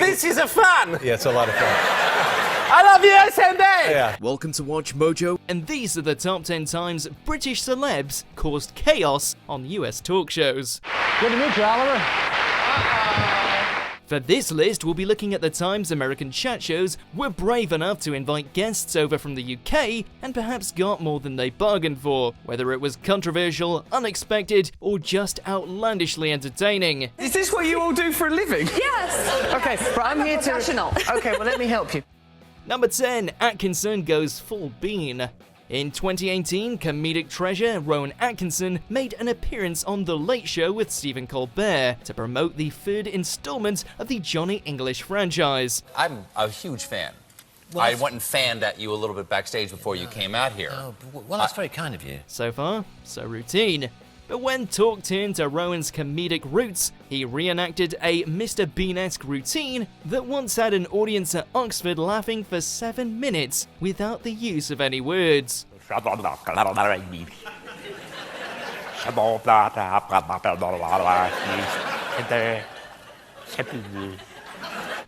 This is a fun! Yeah, it's a lot of fun. I love you, SND! Yeah. Welcome to Watch Mojo, and these are the top 10 times British celebs caused chaos on US talk shows. Good to meet you, Oliver. For this list, we'll be looking at the times American chat shows were brave enough to invite guests over from the UK and perhaps got more than they bargained for, whether it was controversial, unexpected, or just outlandishly entertaining. Is this what you all do for a living? Yes. Okay, but I'm here to... Professional. Okay, well, let me help you. Number 10, Atkinson Goes Full Bean. In 2018, comedic treasure Rowan Atkinson made an appearance on The Late Show with Stephen Colbert to promote the third installment of the Johnny English franchise. I'm a huge fan. I went and fanned at you a little bit backstage before you came out here. Oh, well, that's very kind of you. So far, so routine. But when talk turned to Rowan's comedic roots, he reenacted a Mr. Bean-esque routine that once had an audience at Oxford laughing for 7 minutes without the use of any words.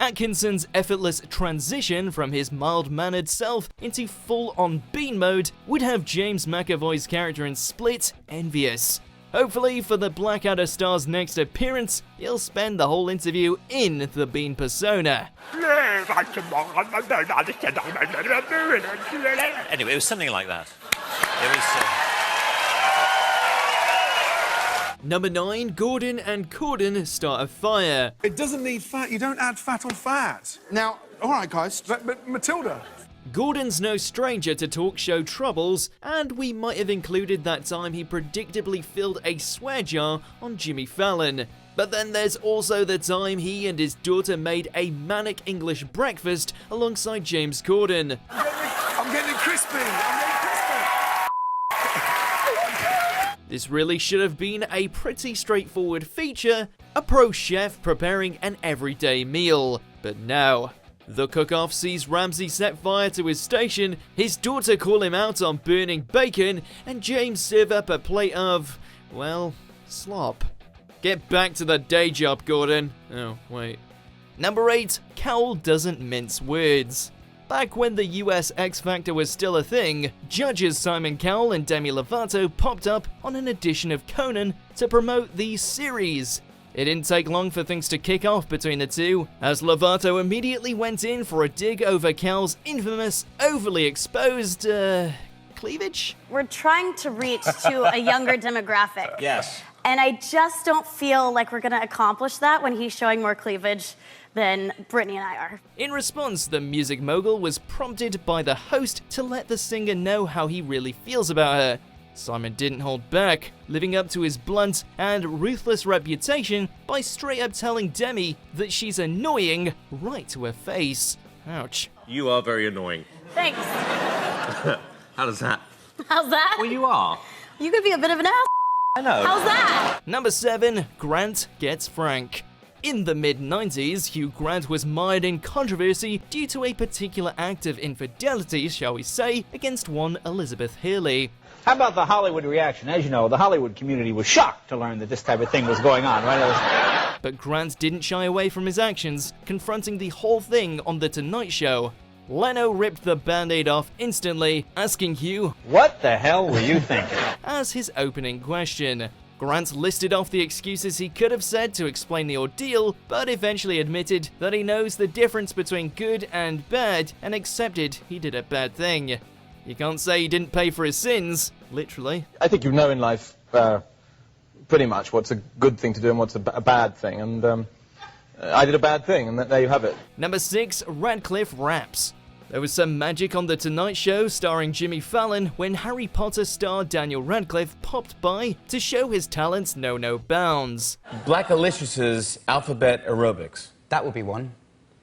Atkinson's effortless transition from his mild-mannered self into full-on Bean mode would have James McAvoy's character in Split envious. Hopefully, for the Blackadder star's next appearance, he'll spend the whole interview in the Bean persona. Anyway, it was something like that. It was... Number 9, Gordon and Corden start a fire. It doesn't need fat. You don't add fat on fat. Now, all right, guys, but Matilda. Gordon's no stranger to talk show troubles, and we might have included that time he predictably filled a swear jar on Jimmy Fallon. But then there's also the time he and his daughter made a manic English breakfast alongside James Corden. I'm getting crispy. This really should have been a pretty straightforward feature, a pro chef preparing an everyday meal. But no. The cook-off sees Ramsay set fire to his station, his daughter call him out on burning bacon, and James serve up a plate of, well, slop. Get back to the day job, Gordon. Oh, wait. Number 8, Cowell doesn't mince words. Back when the US X Factor was still a thing, judges Simon Cowell and Demi Lovato popped up on an edition of Conan to promote the series. It didn't take long for things to kick off between the two, as Lovato immediately went in for a dig over Cowell's infamous, overly exposed, cleavage? We're trying to reach to a younger demographic. Yes. And I just don't feel like we're going to accomplish that when he's showing more cleavage than Brittany and I are. In response, the music mogul was prompted by the host to let the singer know how he really feels about her. Simon didn't hold back, living up to his blunt and ruthless reputation by straight up telling Demi that she's annoying right to her face. Ouch. You are very annoying. Thanks. How does that? How's that? Well, you are. You could be a bit of an ass. I know. How's that? Number 7, Grant gets frank. In the mid-90s, Hugh Grant was mired in controversy due to a particular act of infidelity, shall we say, against one Elizabeth Hurley. How about the Hollywood reaction? As you know, the Hollywood community was shocked to learn that this type of thing was going on, right? But Grant didn't shy away from his actions, confronting the whole thing on The Tonight Show. Leno ripped the band-aid off instantly, asking Hugh, What the hell were you thinking? as his opening question. Grant listed off the excuses he could have said to explain the ordeal, but eventually admitted that he knows the difference between good and bad and accepted he did a bad thing. You can't say he didn't pay for his sins, literally. I think you know in life pretty much what's a good thing to do and what's a bad thing, and I did a bad thing, and there you have it. Number 6, Radcliffe Raps. There was some magic on The Tonight Show starring Jimmy Fallon when Harry Potter star Daniel Radcliffe popped by to show his talents know no bounds. Black Alicious' alphabet aerobics. That would be one.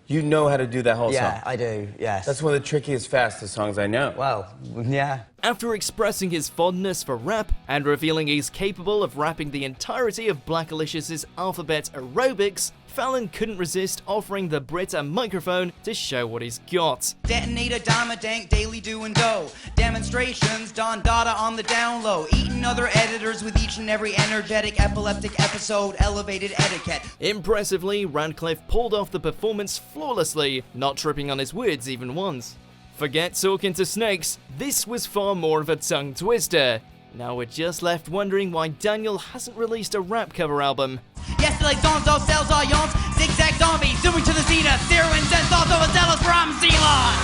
You know how to do that whole song? Yeah, I do, yes. That's one of the trickiest, fastest songs I know. Well, yeah. After expressing his fondness for rap and revealing he's capable of rapping the entirety of Black Alicious' alphabet aerobics, Fallon couldn't resist offering the Brit a microphone to show what he's got. Detonator, dime a dank, daily do and go. Demonstrations, Don Dada on the down low. Eating other editors with each and every energetic, epileptic episode, elevated etiquette. Impressively, Radcliffe pulled off the performance flawlessly, not tripping on his words even once. Forget talking to snakes, this was far more of a tongue twister. Now we're just left wondering why Daniel hasn't released a rap cover album. Yesterday, Zonzo sells our yawns. Zigzag zombies, zooming to the zenith. Zero and ten thoughts overzealous from Zealous.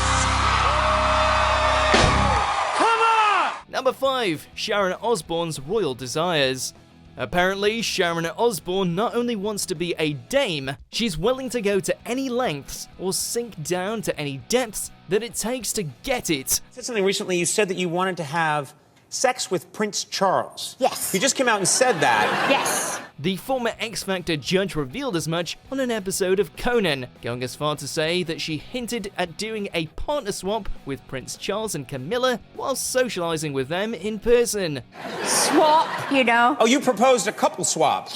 Come on! Number 5. Sharon Osbourne's Royal Desires. Apparently, Sharon Osborne not only wants to be a dame, she's willing to go to any lengths or sink down to any depths that it takes to get it. You said something recently, you said that you wanted to have sex with Prince Charles. Yes. You just came out and said that. Yes. The former X Factor judge revealed as much on an episode of Conan, going as far to say that she hinted at doing a partner swap with Prince Charles and Camilla while socializing with them in person. Swap, you know. Oh, you proposed a couple swap.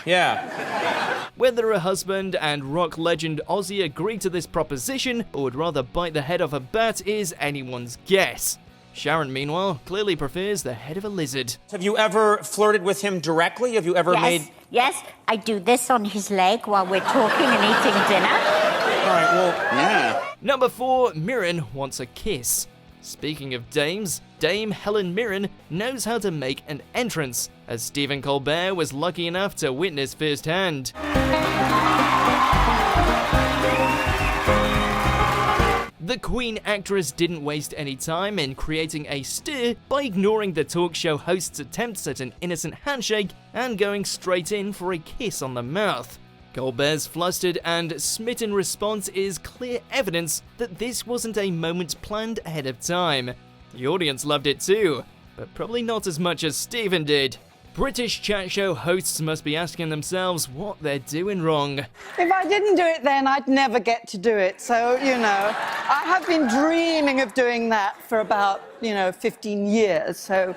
Yeah. Whether a husband and rock legend Ozzy agreed to this proposition or would rather bite the head off a bat is anyone's guess. Sharon, meanwhile, clearly prefers the head of a lizard. Have you ever flirted with him directly? Have you ever made... Yes, I do this on his leg while we're talking and eating dinner. All right, well, yeah. Number 4, Mirren wants a kiss. Speaking of dames, Dame Helen Mirren knows how to make an entrance, as Stephen Colbert was lucky enough to witness firsthand. The Queen actress didn't waste any time in creating a stir by ignoring the talk show host's attempts at an innocent handshake and going straight in for a kiss on the mouth. Colbert's flustered and smitten response is clear evidence that this wasn't a moment planned ahead of time. The audience loved it too, but probably not as much as Stephen did. British chat show hosts must be asking themselves what they're doing wrong. If I didn't do it then, I'd never get to do it. So, you know, I have been dreaming of doing that for about, 15 years. So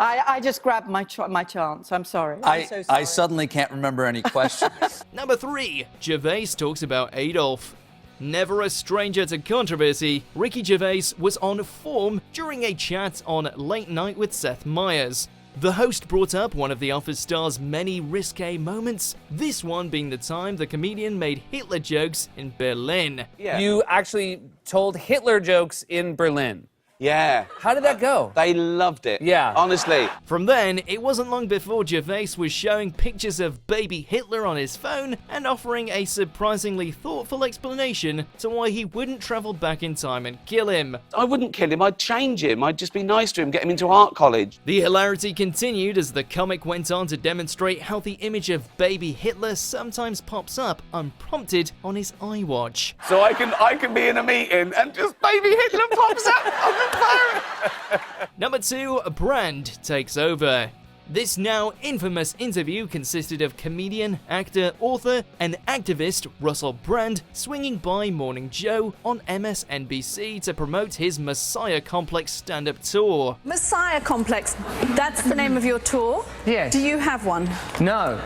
I just grabbed my chance. I'm sorry. I'm so sorry. I suddenly can't remember any questions. Number 3. Gervais Talks About Adolf. Never a stranger to controversy, Ricky Gervais was on form during a chat on Late Night with Seth Meyers. The host brought up one of The Office star's many risque moments, this one being the time the comedian made Hitler jokes in Berlin. Yeah. You actually told Hitler jokes in Berlin. Yeah. How did that go? They loved it. Yeah. Honestly. From then, it wasn't long before Gervais was showing pictures of baby Hitler on his phone and offering a surprisingly thoughtful explanation to why he wouldn't travel back in time and kill him. I wouldn't kill him, I'd change him. I'd just be nice to him, get him into art college. The hilarity continued as the comic went on to demonstrate how the image of baby Hitler sometimes pops up unprompted on his iWatch. So I can be in a meeting and just baby Hitler pops up. Number 2, Brand takes over. This now infamous interview consisted of comedian, actor, author, and activist Russell Brand swinging by Morning Joe on MSNBC to promote his Messiah Complex stand-up tour. Messiah Complex, that's the name of your tour? Yes. Do you have one? No.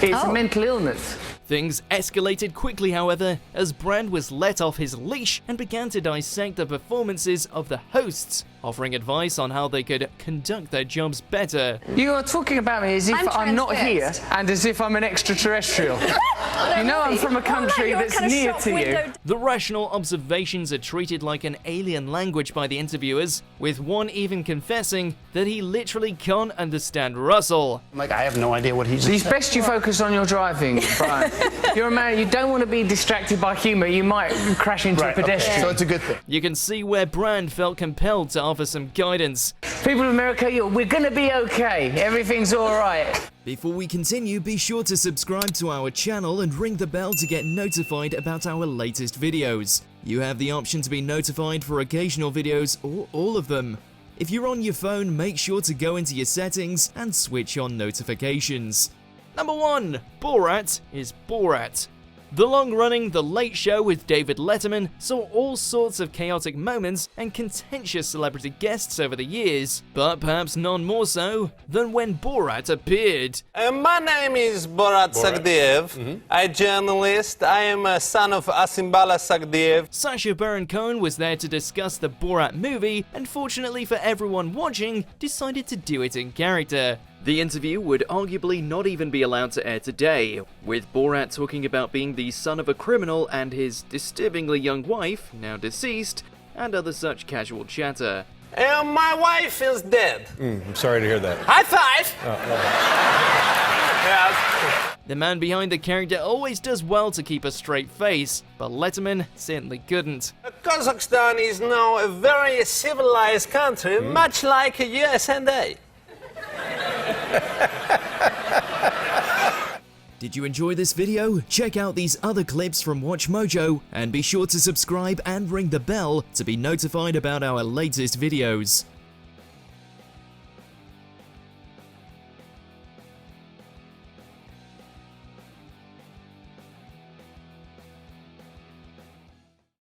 It's a mental illness. Things escalated quickly, however, as Brand was let off his leash and began to dissect the performances of the hosts, offering advice on how they could conduct their jobs better. You are talking about me as if I'm not here and as if I'm an extraterrestrial. You know I'm from a country that's near to you. The rational observations are treated like an alien language by the interviewers, with one even confessing that he literally can't understand Russell. I have no idea what he's... It's best you focus on your driving, Brian. You're a man, you don't want to be distracted by humour, you might crash into a pedestrian. Okay. So it's a good thing. You can see where Brand felt compelled to offer some guidance. People of America, we're gonna be okay. Everything's alright. Before we continue, be sure to subscribe to our channel and ring the bell to get notified about our latest videos. You have the option to be notified for occasional videos or all of them. If you're on your phone, make sure to go into your settings and switch on notifications. Number 1. Borat is Borat. The long-running The Late Show with David Letterman saw all sorts of chaotic moments and contentious celebrity guests over the years, but perhaps none more so than when Borat appeared. My name is Borat Sagdiyev. I'm a journalist. I am a son of Asimbala Sagdiyev. Sacha Baron Cohen was there to discuss the Borat movie, and fortunately for everyone watching, decided to do it in character. The interview would arguably not even be allowed to air today, with Borat talking about being the son of a criminal and his disturbingly young wife, now deceased, and other such casual chatter. My wife is dead. I'm sorry to hear that. High five! Yes. The man behind the character always does well to keep a straight face, but Letterman certainly couldn't. Kazakhstan is now a very civilized country, much like USA. Did you enjoy this video? Check out these other clips from WatchMojo and be sure to subscribe and ring the bell to be notified about our latest videos.